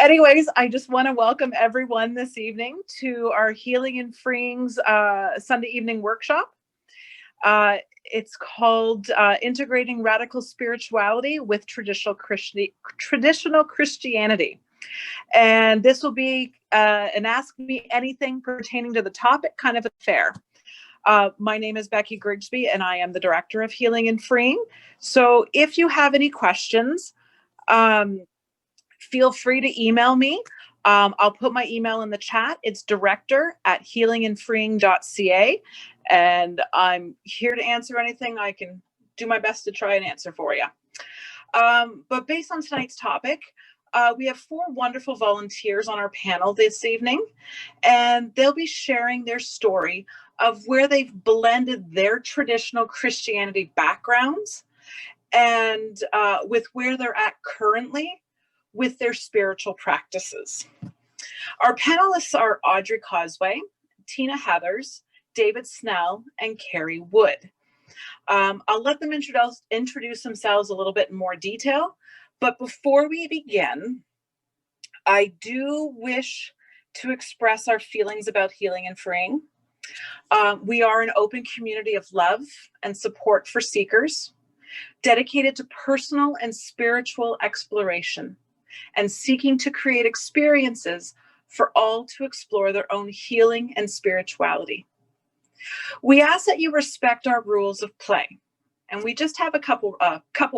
Anyways, I just want to welcome everyone this evening to our Healing and Freeing's Sunday evening workshop. It's called Integrating Radical Spirituality with Traditional Christianity. And this will be an Ask Me Anything pertaining to the topic kind of affair. My name is Becky Grigsby, and I am the Director of Healing and Freeing. So if you have any questions, feel free to email me. I'll put my email in the chat. It's director@healingandfreeing.ca. And I'm here to answer anything. I can do my best to try and answer for you. But based on tonight's topic, we have 4 wonderful volunteers on our panel this evening, and they'll be sharing their story of where they've blended their traditional Christianity backgrounds and with where they're at currently with their spiritual practices. Our panelists are Audrey Cosway, Tina Heathers, David Snell, and Carrie Wood. I'll let them introduce themselves a little bit in more detail, but before we begin, I do wish to express our feelings about healing and freeing. We are an open community of love and support for seekers, dedicated to personal and spiritual exploration, and seeking to create experiences for all to explore their own healing and spirituality. We ask that you respect our rules of play, and we just have a couple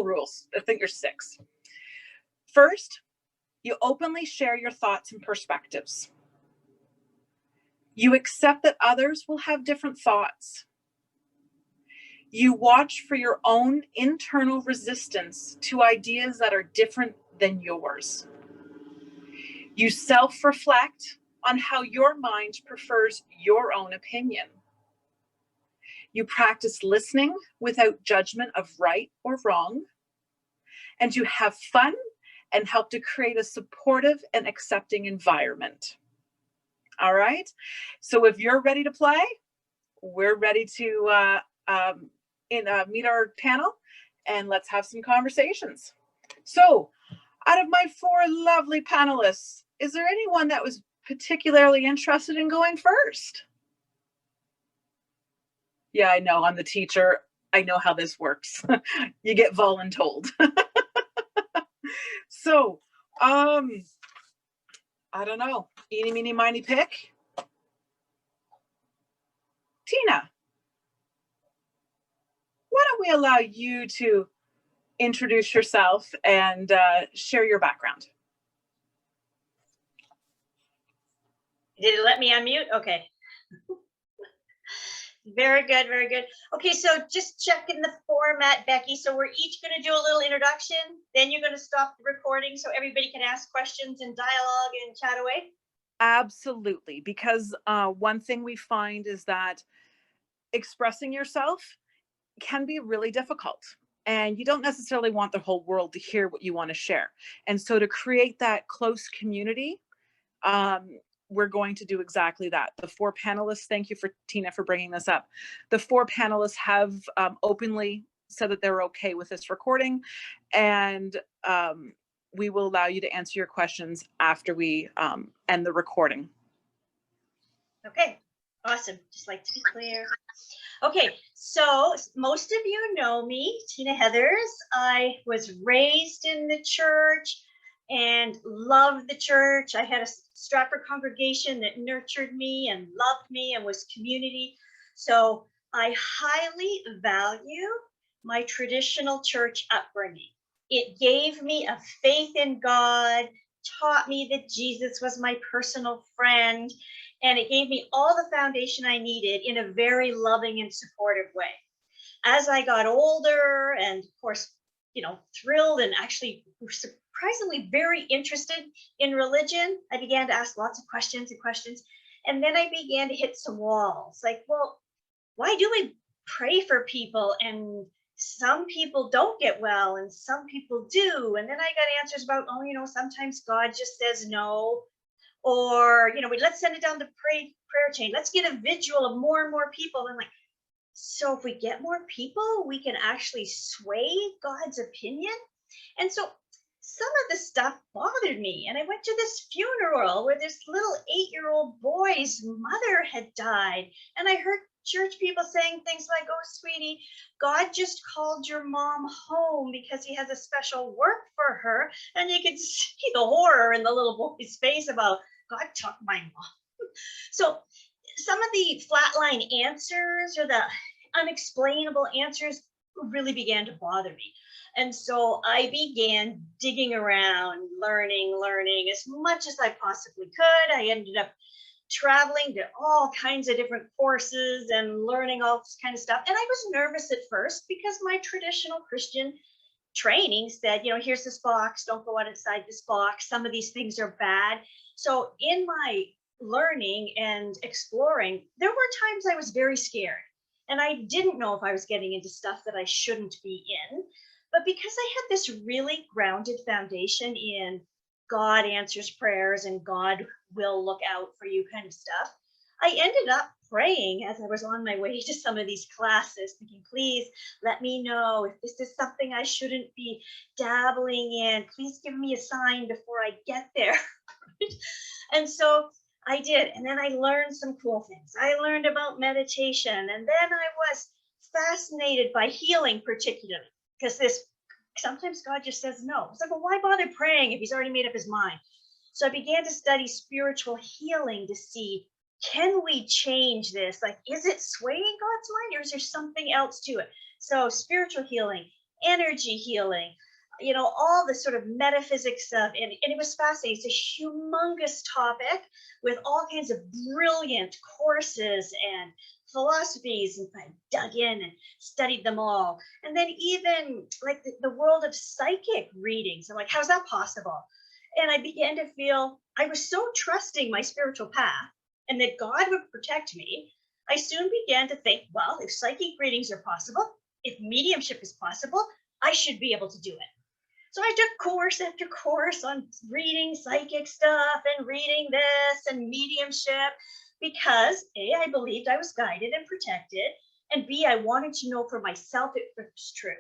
rules. I think there's 6. First, you openly share your thoughts and perspectives. You accept that others will have different thoughts. You watch for your own internal resistance to ideas that are different than yours. You self-reflect on how your mind prefers your own opinion. You practice listening without judgment of right or wrong. And you have fun and help to create a supportive and accepting environment. All right. So if you're ready to play, we're ready to meet our panel, and let's have some conversations. So out of my 4 lovely panelists, is there anyone that was particularly interested in going first? Yeah, I know. I'm the teacher. I know how this works. You get voluntold. So, I don't know. Eeny, meeny, miny, pick. Tina, why don't we allow you to introduce yourself and share your background? Did it let me unmute? Okay. Very good, very good. Okay, so just checking the format, Becky. So we're each going to do a little introduction, then you're going to stop the recording so everybody can ask questions and dialogue and chat away? Absolutely, because one thing we find is that expressing yourself can be really difficult, and you don't necessarily want the whole world to hear what you want to share. And so to create that close community, we're going to do exactly that. The 4 panelists, thank you for Tina for bringing this up. The 4 panelists have openly said that they're okay with this recording, and we will allow you to answer your questions after we end the recording. Okay, awesome. Just like to be clear. Okay, so most of you know me, Tina Heathers. I was raised in the church and loved the church. I had a Stratford congregation that nurtured me and loved me and was community. So I highly value my traditional church upbringing. It gave me a faith in God, taught me that Jesus was my personal friend, and it gave me all the foundation I needed in a very loving and supportive way. As I got older and, of course, thrilled and actually surprisingly very interested in religion, I began to ask lots of questions. And then I began to hit some walls. Like, well, why do we pray for people? And some people don't get well and some people do. And then I got answers about, sometimes God just says no. Or, let's send it down the prayer chain. Let's get a visual of more and more people. And like, so if we get more people, we can actually sway God's opinion. And so some of the stuff bothered me. And I went to this funeral where this little 8-year-old boy's mother had died. And I heard church people saying things like, oh, sweetie, God just called your mom home because he has a special work for her. And you could see the horror in the little boy's face about, God took my mom. So some of the flatline answers or the unexplainable answers really began to bother me. And so I began digging around, learning as much as I possibly could. I ended up traveling to all kinds of different courses and learning all this kind of stuff. And I was nervous at first because my traditional Christian training said, here's this box, don't go outside this box. Some of these things are bad. So in my learning and exploring, there were times I was very scared. And I didn't know if I was getting into stuff that I shouldn't be in. But because I had this really grounded foundation in God answers prayers and God will look out for you kind of stuff, I ended up praying as I was on my way to some of these classes, thinking, please let me know if this is something I shouldn't be dabbling in. Please give me a sign before I get there. And so I did. And then I learned some cool things. I learned about meditation. And then I was fascinated by healing, particularly because sometimes God just says no. It's like, well, why bother praying if he's already made up his mind? So I began to study spiritual healing to see, can we change this? Like, is it swaying God's mind or is there something else to it? So spiritual healing, energy healing, all the sort of metaphysics of, and it was fascinating. It's a humongous topic with all kinds of brilliant courses and philosophies, and I dug in and studied them all. And then even like the world of psychic readings, I'm like, how's that possible? And I began to feel I was so trusting my spiritual path and that God would protect me. I soon began to think, well, if psychic readings are possible, if mediumship is possible, I should be able to do it. So I took course after course on reading psychic stuff and reading this and mediumship because A, I believed I was guided and protected, and B, I wanted to know for myself if it was true.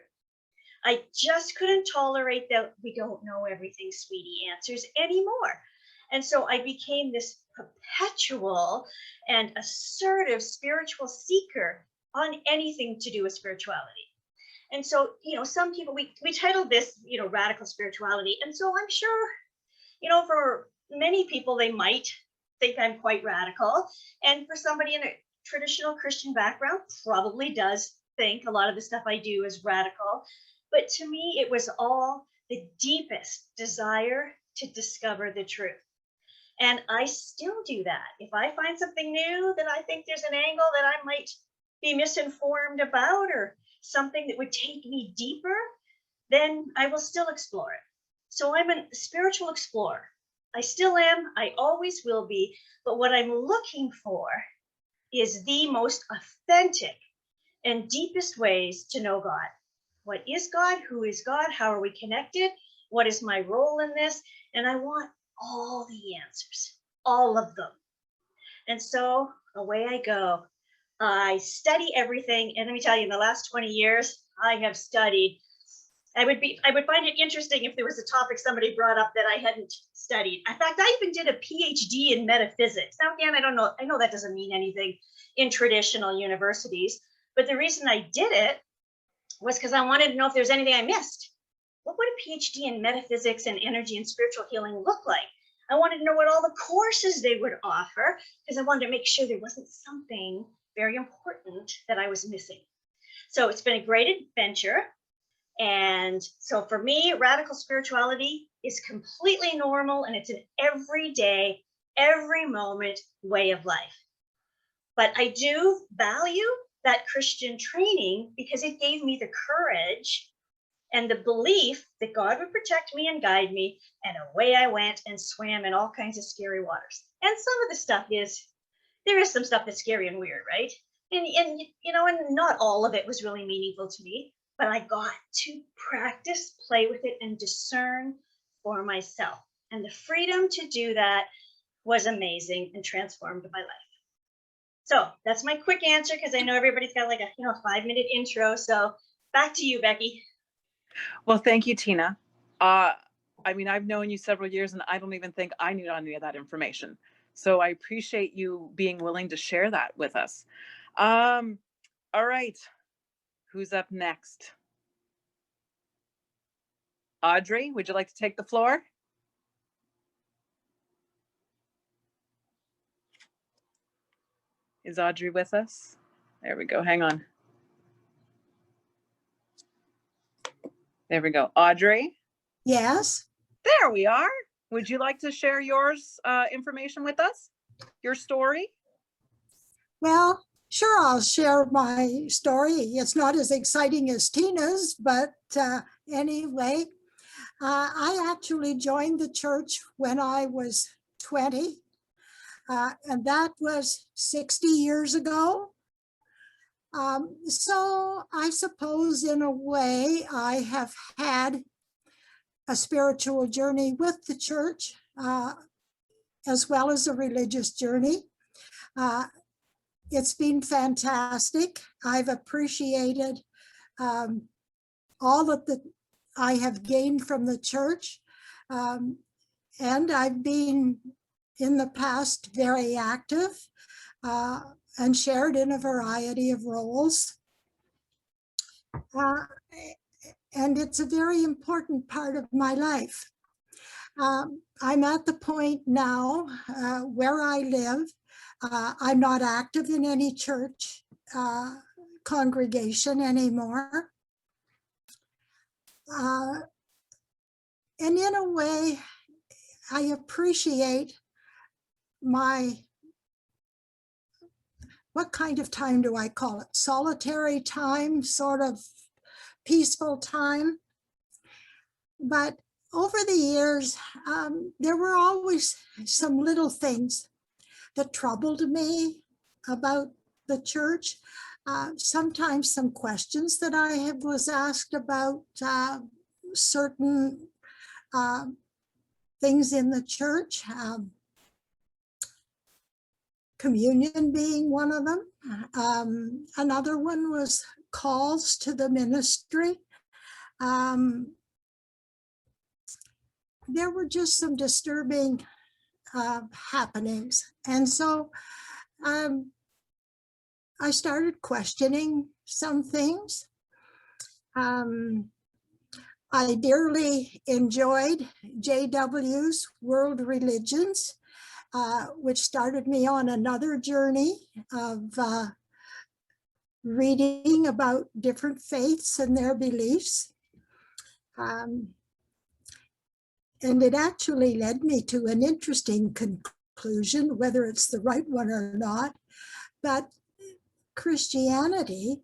I just couldn't tolerate that we don't know everything, sweetie answers anymore. And so I became this perpetual and assertive spiritual seeker on anything to do with spirituality. And so, some people, we titled this, radical spirituality. And so I'm sure, for many people, they might think I'm quite radical. And for somebody in a traditional Christian background, probably does think a lot of the stuff I do is radical. But to me, it was all the deepest desire to discover the truth. And I still do that. If I find something new that I think there's an angle that I might be misinformed about or something that would take me deeper, then I will still explore it. So I'm a spiritual explorer. I still am. I always will be. But what I'm looking for is the most authentic and deepest ways to know God. What is God? Who is God? How are we connected? What is my role in this? And I want all the answers, all of them. And so away I go. I study everything. And let me tell you, in the last 20 years, I have studied. I would find it interesting if there was a topic somebody brought up that I hadn't studied. In fact, I even did a PhD in metaphysics. Now, again, I know that doesn't mean anything in traditional universities, but the reason I did it was because I wanted to know if there's anything I missed. What would a PhD in metaphysics and energy and spiritual healing look like? I wanted to know what all the courses they would offer because I wanted to make sure there wasn't something very important that I was missing. So it's been a great adventure. And so for me, radical spirituality is completely normal and it's an everyday, every moment way of life. But I do value that Christian training because it gave me the courage and the belief that God would protect me and guide me. And away I went and swam in all kinds of scary waters. And some of the stuff there is some stuff that's scary and weird, right? And not all of it was really meaningful to me, but I got to practice, play with it, and discern for myself. And the freedom to do that was amazing and transformed my life. So that's my quick answer because I know everybody's got like a 5-minute intro. So back to you, Becky. Well, thank you, Tina. I mean, I've known you several years and I don't even think I knew any of that information. So I appreciate you being willing to share that with us. Um, all right. Who's up next? Audrey, would you like to take the floor? Is Audrey with us? There we go. Hang on. There we go. Audrey? Yes. There we are. Would you like to share yours information with us? Your story? Well, sure, I'll share my story. It's not as exciting as Tina's, but anyway, I actually joined the church when I was 20, and that was 60 years ago. So I suppose in a way I have had a spiritual journey with the church, as well as a religious journey. It's been fantastic. I've appreciated all that I have gained from the church. And I've been in the past very active and shared in a variety of roles. And it's a very important part of my life. I'm at the point now where I live. I'm not active in any church congregation anymore. And in a way, I appreciate what kind of time do I call it? Solitary time, sort of peaceful time. But over the years, there were always some little things that troubled me about the church. Sometimes some questions that I was asked about certain things in the church, communion being one of them. Another one was calls to the ministry. There were just some disturbing happenings. And so I started questioning some things. I dearly enjoyed JW's World Religions, which started me on another journey of reading about different faiths and their beliefs. And it actually led me to an interesting conclusion, whether it's the right one or not. But Christianity,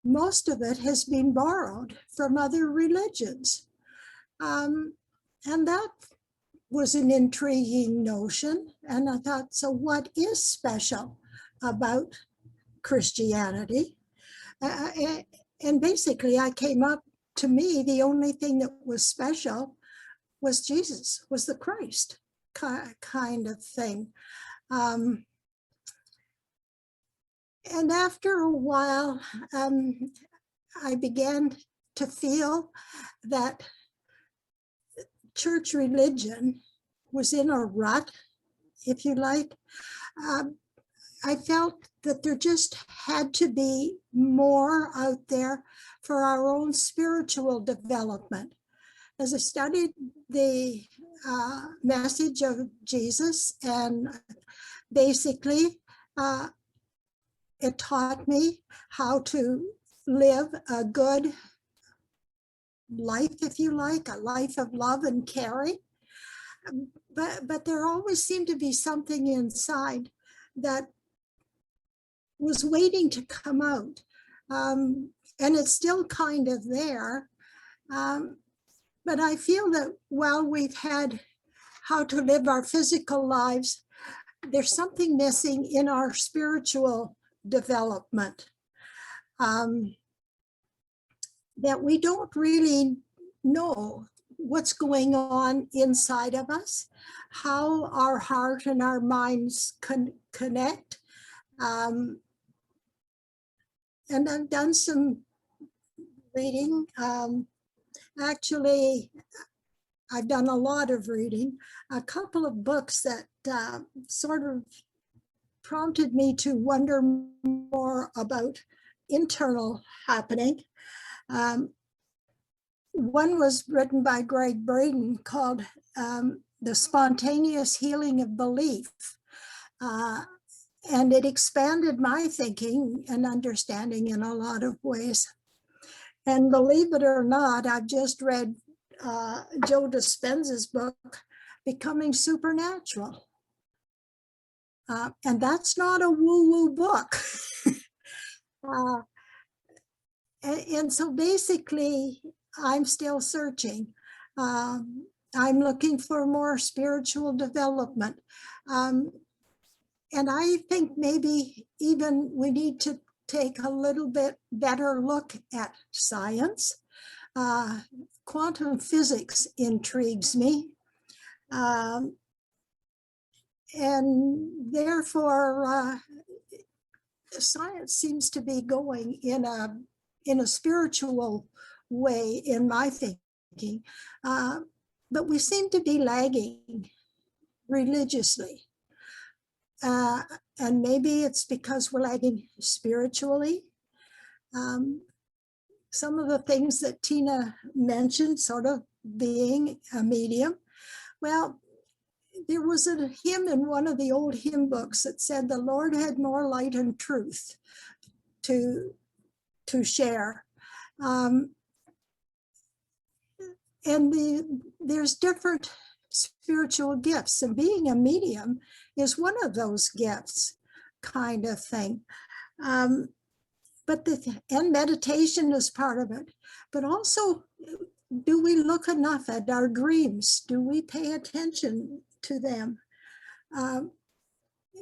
most of it has been borrowed from other religions. And that was an intriguing notion. And I thought, so what is special about Christianity? And basically, I came up, to me, the only thing that was special was Jesus, was the Christ kind of thing. And after a while, I began to feel that church religion was in a rut, if you like. I felt that there just had to be more out there for our own spiritual development. As I studied the message of Jesus, and basically it taught me how to live a good life, if you like, a life of love and caring. But there always seemed to be something inside that was waiting to come out. And it's still kind of there. But I feel that while we've had how to live our physical lives, there's something missing in our spiritual development, that we don't really know what's going on inside of us, how our heart and our minds connect. And I've done some reading. Actually, I've done a lot of reading, a couple of books that sort of prompted me to wonder more about internal happening. One was written by Greg Braden called The Spontaneous Healing of Belief. And it expanded my thinking and understanding in a lot of ways. And believe it or not, I've just read Joe Dispenza's book, Becoming Supernatural. And that's not a woo-woo book. And so basically, I'm still searching. I'm looking for more spiritual development. And I think maybe even we need to take a little bit better look at science. Quantum physics intrigues me. And therefore, science seems to be going in a spiritual way in my thinking. But we seem to be lagging religiously. And maybe it's because we're lagging spiritually. Some of the things that Tina mentioned, sort of being a medium. Well, there was a hymn in one of the old hymn books that said the Lord had more light and truth to share. And there's different spiritual gifts, and being a medium is one of those gifts, kind of thing. And meditation is part of it. But also, do we look enough at our dreams? Do we pay attention to them?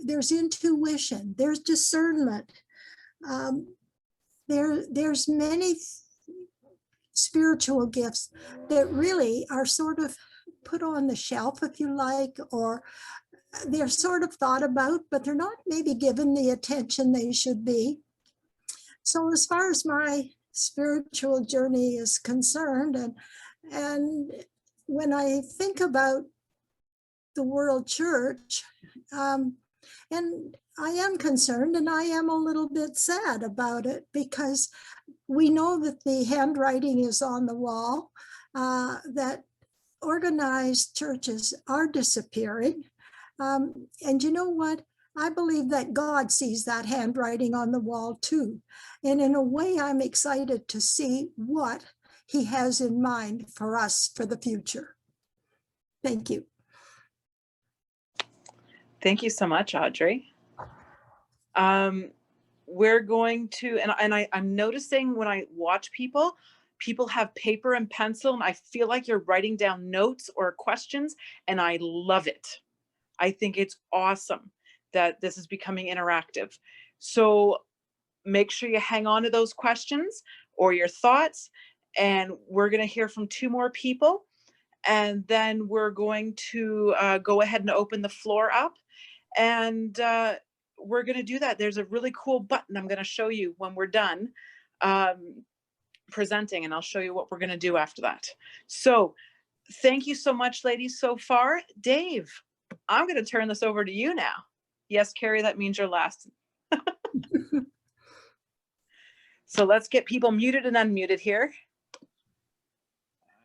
There's intuition, there's discernment. There's many spiritual gifts that really are sort of put on the shelf, if you like, or they're sort of thought about, but they're not maybe given the attention they should be. So as far as my spiritual journey is concerned, and when I think about the world church, and I am concerned and I am a little bit sad about it, because we know that the handwriting is on the wall, that organized churches are disappearing. And you know what? I believe that God sees that handwriting on the wall too. And in a way, I'm excited to see what he has in mind for us for the future. Thank you. Thank you so much, Audrey. We're going to, and I'm noticing when I watch people have paper and pencil, and I feel like you're writing down notes or questions, and I love it. I think it's awesome that this is becoming interactive. So make sure you hang on to those questions or your thoughts, and we're going to hear from 2 more people, and then we're going to go ahead and open the floor up, and we're going to do that. There's a really cool button I'm going to show you when we're done presenting, and I'll show you what we're going to do after that. So thank you so much, ladies, so far. Dave, I'm going to turn this over to you now. Yes, Carrie, that means you're last. So let's get people muted and unmuted here.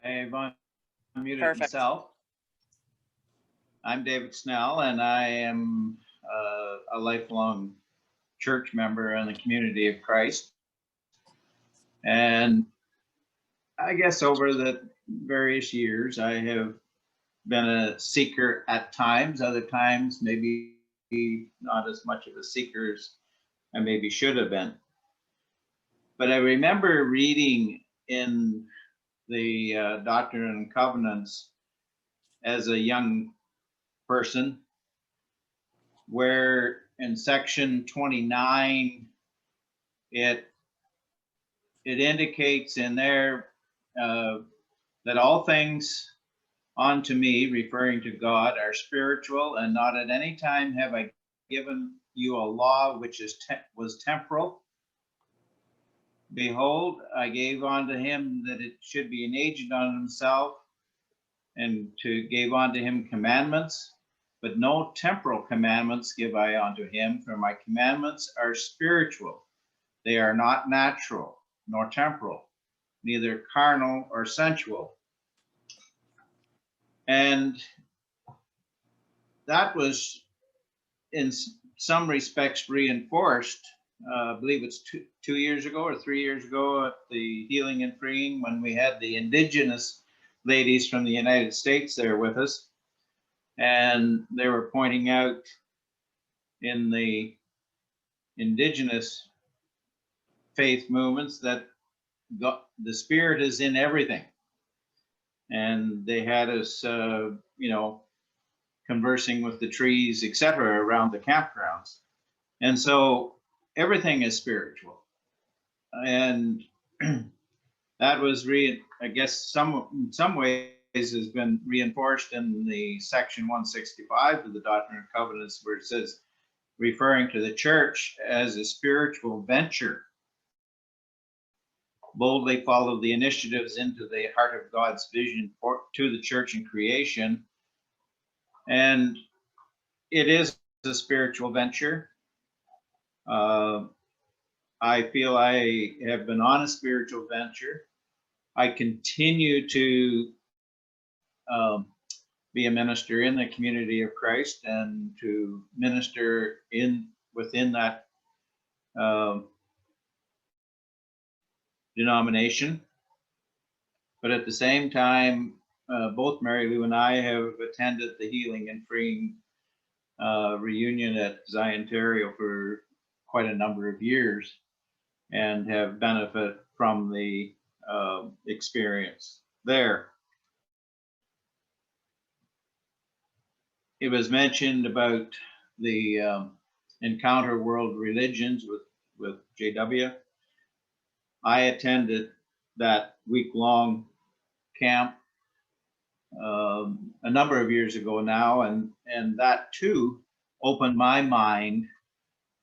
I've unmuted Perfect. myself. I'm David Snell, and I am a lifelong church member in the Community of Christ. And I guess over the various years, I have been a seeker at times, other times maybe not as much of a seeker as I maybe should have been. But I remember reading in the Doctrine and Covenants as a young person, where in section 29, it indicates in there that all things unto me, referring to God, are spiritual, and not at any time have I given you a law which was temporal. Behold, I gave unto him that it should be an agent on himself, and to gave unto him commandments, but no temporal commandments give I unto him, for my commandments are spiritual. They are not natural, nor temporal, neither carnal or sensual. And that was in some respects reinforced. I believe it's 2 years ago or 3 years ago at the Healing and Freeing, when we had the indigenous ladies from the United States there with us. And they were pointing out in the indigenous faith movements that the spirit is in everything. And they had us, conversing with the trees, etc., around the campgrounds. And so everything is spiritual. And that was, I guess, in some ways has been reinforced in the section 165 of the Doctrine and Covenants, where it says, referring to the church as a spiritual venture, boldly follow the initiatives into the heart of God's vision to the church and creation. And it is a spiritual venture. I feel I have been on a spiritual venture. I continue to be a minister in the community of Christ and to minister within that denomination. But at the same time, both Mary Lou and I have attended the Healing and Freeing reunion at Zion, Ontario for quite a number of years, and have benefited from the experience there. It was mentioned about the Encounter World Religions with JW. I attended that week-long camp a number of years ago now, and that too opened my mind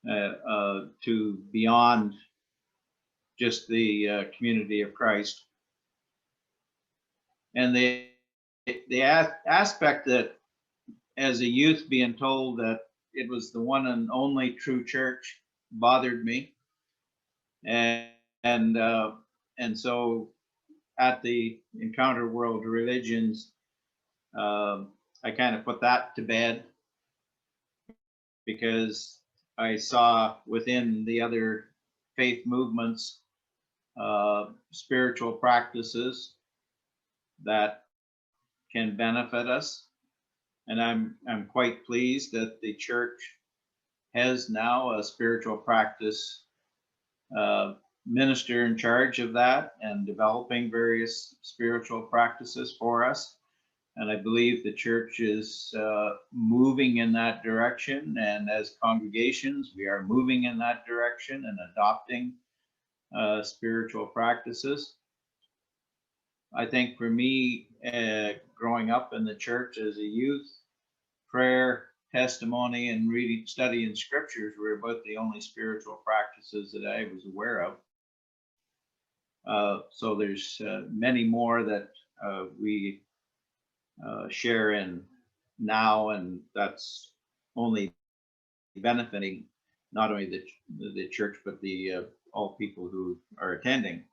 to beyond just the community of Christ. And the aspect that, as a youth, being told that it was the one and only true church bothered me, and so at the Encounter World Religions, I kind of put that to bed, because I saw within the other faith movements spiritual practices that can benefit us. And I'm quite pleased that the church has now a spiritual practice minister in charge of that and developing various spiritual practices for us. And I believe the church is moving in that direction. And as congregations, we are moving in that direction and adopting spiritual practices. I think for me, growing up in the church as a youth, prayer, testimony, and reading, studying scriptures were about the only spiritual practices that I was aware of. So there's many more that we share in now, and that's only benefiting not only the church, but the all people who are attending.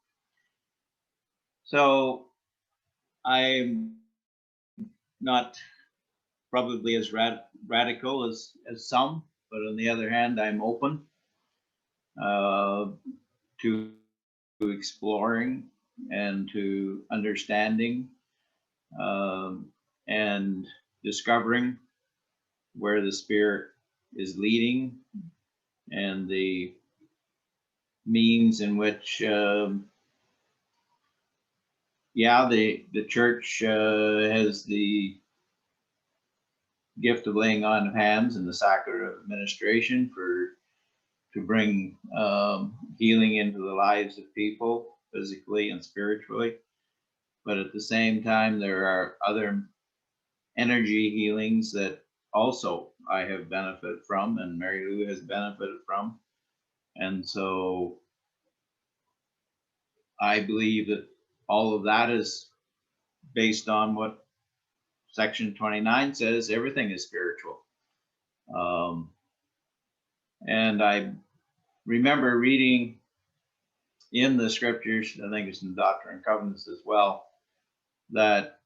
So I'm not probably as radical as some, but on the other hand, I'm open to exploring and to understanding and discovering where the Spirit is leading and the means in which the church has the gift of laying on of hands and the sacrament of administration to bring healing into the lives of people, physically and spiritually. But at the same time, there are other energy healings that also I have benefited from, and Mary Lou has benefited from. And so I believe that all of that is based on what section 29 says everything is spiritual. And I remember reading in the scriptures, I think it's in Doctrine and Covenants as well, that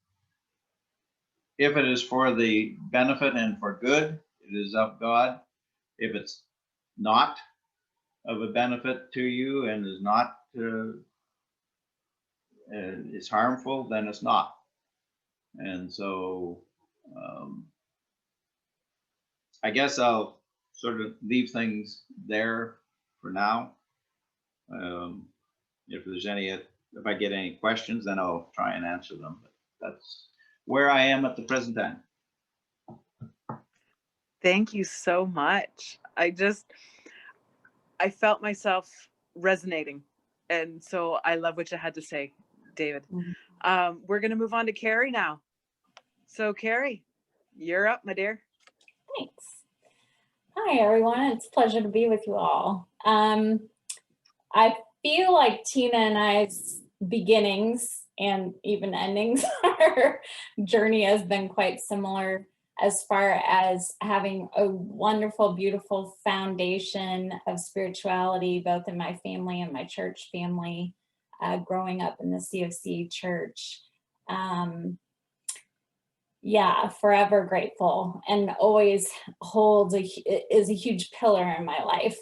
if it is for the benefit and for good, it is of God. If it's not of a benefit to you and is not is harmful, then it's not. And so I guess I'll sort of leave things there for now. If there's any, if I get any questions, then I'll try and answer them. But that's where I am at the present time. Thank you so much. I felt myself resonating. And so I love what you had to say, David. We're going to move on to Carrie now. So Carrie, you're up, my dear. Thanks. Hi, everyone. It's a pleasure to be with you all. I feel like Tina and I's beginnings and even endings, our journey has been quite similar as far as having a wonderful, beautiful foundation of spirituality, both in my family and my church family, growing up in the CFC church. Yeah, forever grateful, and always is a huge pillar in my life.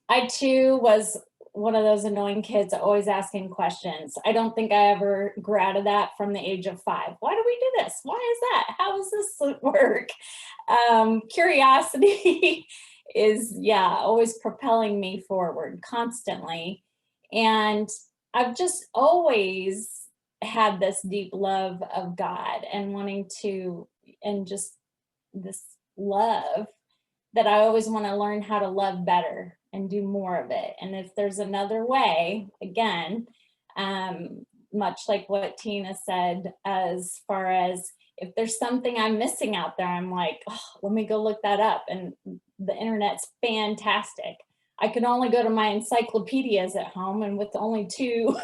I too was one of those annoying kids always asking questions. I don't think I ever grew out of that from the age of 5. Why do we do this? Why is that? How does this work? Curiosity is, always propelling me forward constantly. And I've just always had this deep love of God and wanting to, and just this love that I always want to learn how to love better and do more of it. And if there's another way, again, much like what Tina said, as far as if there's something I'm missing out there, I'm like, oh, let me go look that up. And the internet's fantastic. I could only go to my encyclopedias at home, and with only 2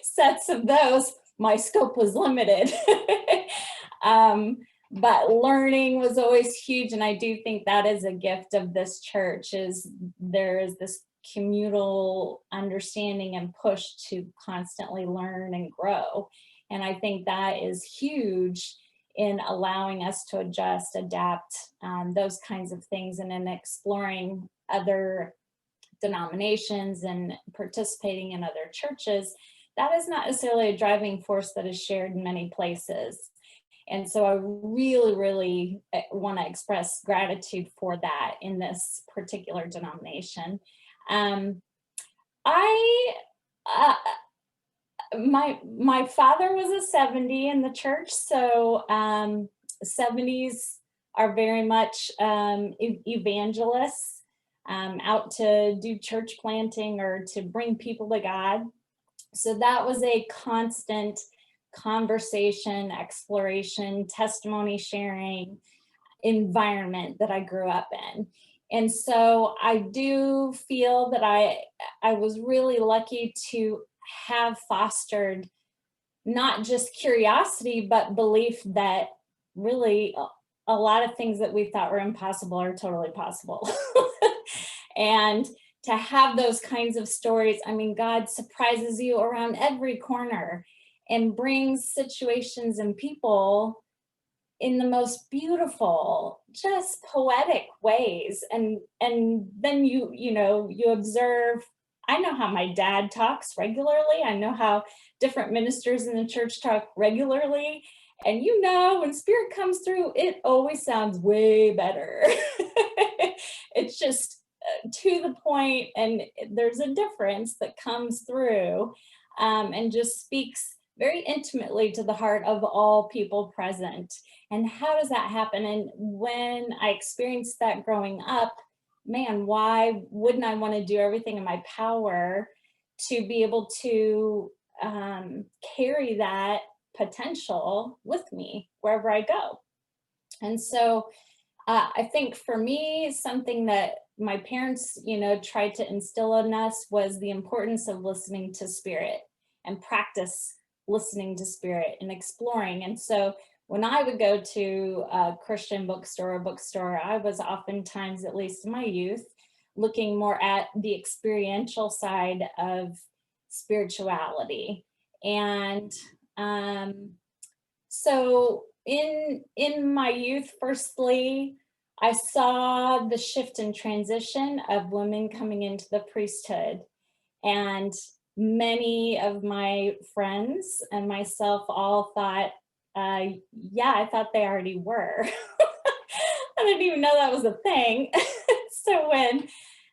sets of those, my scope was limited. But learning was always huge, and I do think that is a gift of this church, is there is this communal understanding and push to constantly learn and grow. And I think that is huge in allowing us to adjust, adapt, those kinds of things, and in exploring other denominations and participating in other churches. That is not necessarily a driving force that is shared in many places. And so I really, really want to express gratitude for that in this particular denomination. My father was a 70 in the church, so 70s are very much evangelists, out to do church planting or to bring people to God. So that was a constant conversation, exploration, testimony sharing environment that I grew up in. And so I do feel that I was really lucky to have fostered not just curiosity, but belief that really a lot of things that we thought were impossible are totally possible. And to have those kinds of stories, I mean, God surprises you around every corner and brings situations and people in the most beautiful, just poetic ways. And then you observe, I know how my dad talks regularly. I know how different ministers in the church talk regularly. And when Spirit comes through, it always sounds way better. It's just to the point, and there's a difference that comes through, and just speaks very intimately to the heart of all people present. And how does that happen? And when I experienced that growing up, man, why wouldn't I want to do everything in my power to be able to carry that potential with me wherever I go? And so I think for me, something that my parents, tried to instill in us was the importance of listening to Spirit and practice listening to Spirit and exploring. And so when I would go to a Christian bookstore or bookstore, I was oftentimes, at least in my youth, looking more at the experiential side of spirituality. And so in my youth, firstly, I saw the shift and transition of women coming into the priesthood. And many of my friends and myself all thought, yeah, I thought they already were. I didn't even know that was a thing. So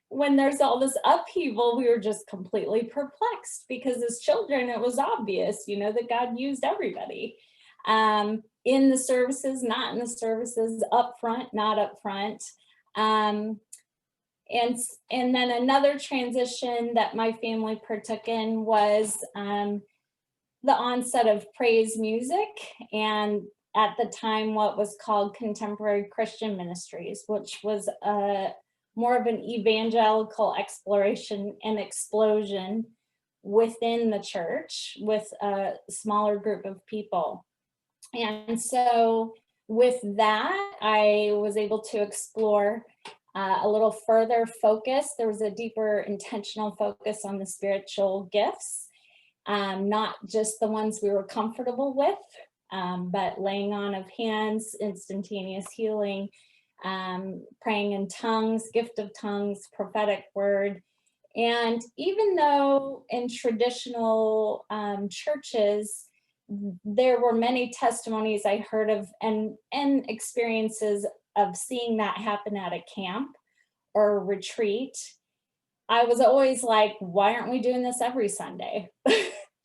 when there's all this upheaval, we were just completely perplexed, because as children, it was obvious, you know, that God used everybody. In the services, not in the services, up front, not up front. And then another transition that my family partook in was the onset of praise music, and at the time what was called contemporary Christian ministries, which was more of an evangelical exploration and explosion within the church with a smaller group of people. And so with that, I was able to explore a little further focus. There was a deeper intentional focus on the spiritual gifts, not just the ones we were comfortable with, but laying on of hands, instantaneous healing, praying in tongues, gift of tongues, prophetic word. And even though in traditional churches, there were many testimonies I heard of and experiences of seeing that happen at a camp or a retreat, I was always like, why aren't we doing this every Sunday?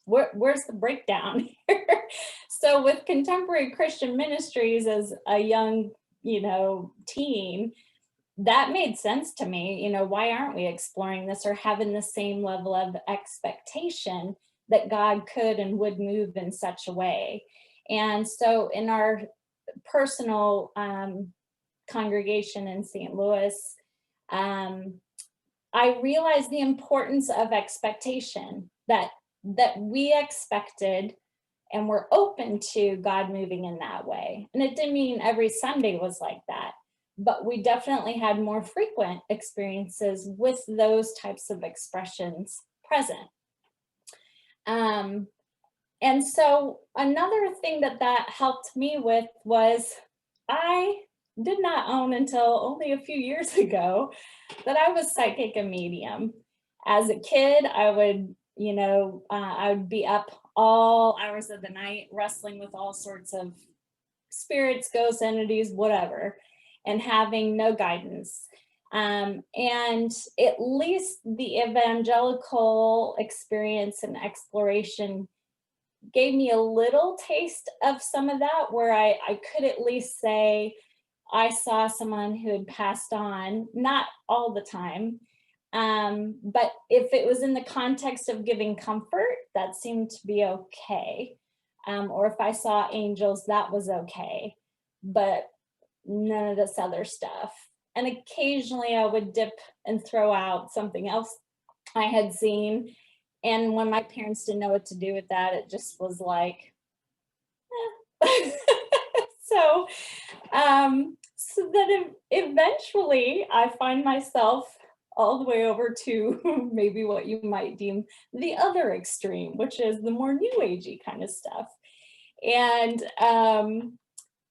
Where's the breakdown here? So with contemporary Christian ministries as a young, you know, teen, that made sense to me. You know, why aren't we exploring this or having the same level of expectation that God could and would move in such a way? And so in our personal congregation in St. Louis, I realized the importance of expectation, that we expected and were open to God moving in that way. And it didn't mean every Sunday was like that, but we definitely had more frequent experiences with those types of expressions present. And so another thing that helped me with was, I did not own until only a few years ago that I was psychic and medium. As a kid, I would, you know, I would be up all hours of the night wrestling with all sorts of spirits, ghosts, entities, whatever, and having no guidance. And at least the evangelical experience and exploration gave me a little taste of some of that, where I could at least say I saw someone who had passed on, not all the time, but if it was in the context of giving comfort, that seemed to be okay. Or if I saw angels, that was okay, but none of this other stuff. And occasionally I would dip and throw out something else I had seen. And when my parents didn't know what to do with that, it just was like, eh. So then eventually I find myself all the way over to maybe what you might deem the other extreme, which is the more new agey kind of stuff. And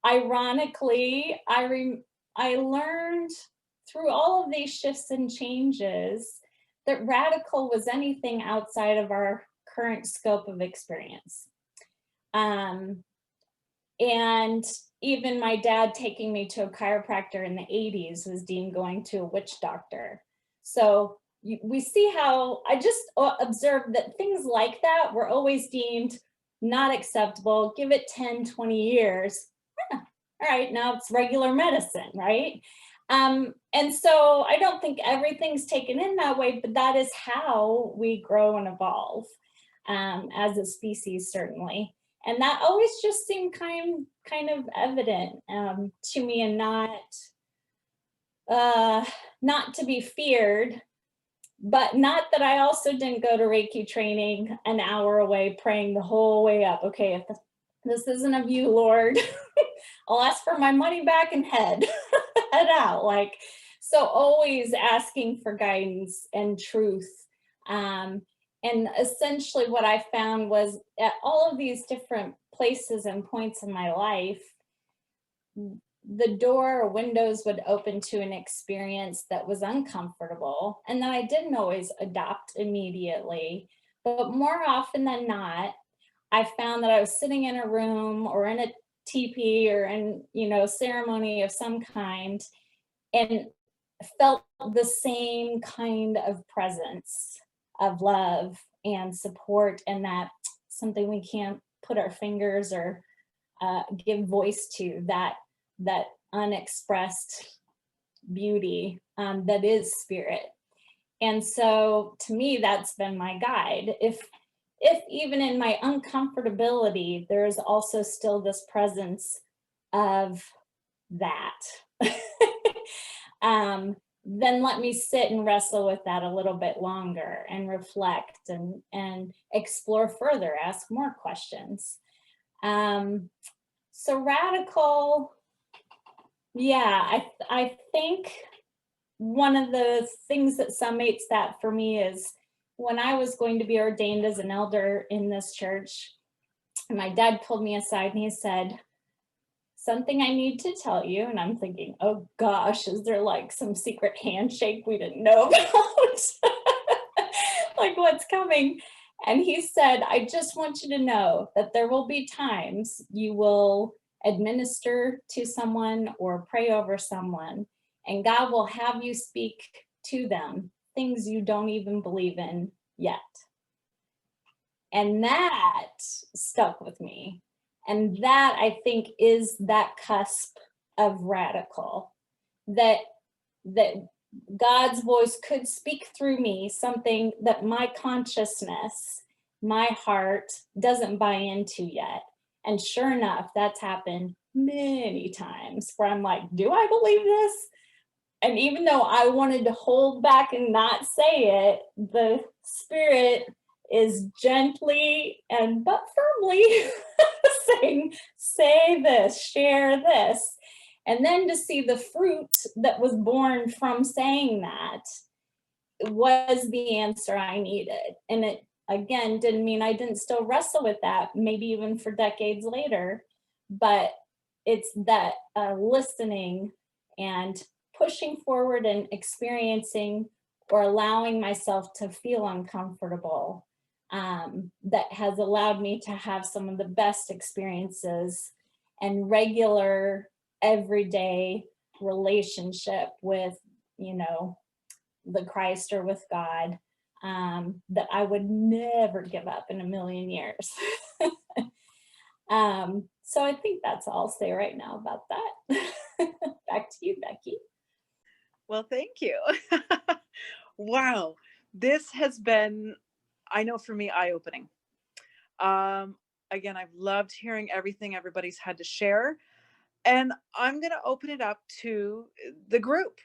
ironically, I learned through all of these shifts and changes that radical was anything outside of our current scope of experience. And even my dad taking me to a chiropractor in the 80s was deemed going to a witch doctor. So we see how I just observed that things like that were always deemed not acceptable. Give it 10, 20 years. All right, now it's regular medicine, right? And so I don't think everything's taken in that way, but that is how we grow and evolve as a species, certainly. And that always just seemed kind of evident to me, and not to be feared, But not that I also didn't go to Reiki training an hour away, praying the whole way up. Okay, if this isn't of you, Lord, I'll ask for my money back and head out. Like, so always asking for guidance and truth. And essentially what I found was at all of these different places and points in my life, the door or windows would open to an experience that was uncomfortable and that I didn't always adopt immediately. But more often than not, I found that I was sitting in a room or in a teepee or in, ceremony of some kind, and felt the same kind of presence of love and support, and that something we can't put our fingers or give voice to, that unexpressed beauty that is spirit. And so to me, that's been my guide. If even in my uncomfortability, there's also still this presence of that, then let me sit and wrestle with that a little bit longer and reflect and explore further, ask more questions. So radical, yeah, I think one of the things that summates that for me is when I was going to be ordained as an elder in this church, my dad pulled me aside and he said, "Something I need to tell you." And I'm thinking, oh gosh, is there like some secret handshake we didn't know about? Like, what's coming? And he said, "I just want you to know that there will be times you will administer to someone or pray over someone, and God will have you speak to them things you don't even believe in yet." And that stuck with me. And that, I think, is that cusp of radical, that God's voice could speak through me, something that my consciousness, my heart doesn't buy into yet. And sure enough, that's happened many times where I'm like, do I believe this? And even though I wanted to hold back and not say it, the spirit is gently and but firmly saying, say this, share this. And then to see the fruit that was born from saying that was the answer I needed. And it, again, didn't mean I didn't still wrestle with that, maybe even for decades later, but it's that listening and pushing forward and experiencing or allowing myself to feel uncomfortable that has allowed me to have some of the best experiences and regular everyday relationship with, the Christ or with God, that I would never give up in a million years. So I think that's all I'll say right now about that. Back to you, Becky. Well, thank you. Wow. This has been, I know for me, eye-opening. Again, I've loved hearing everything everybody's had to share. And I'm going to open it up to the group.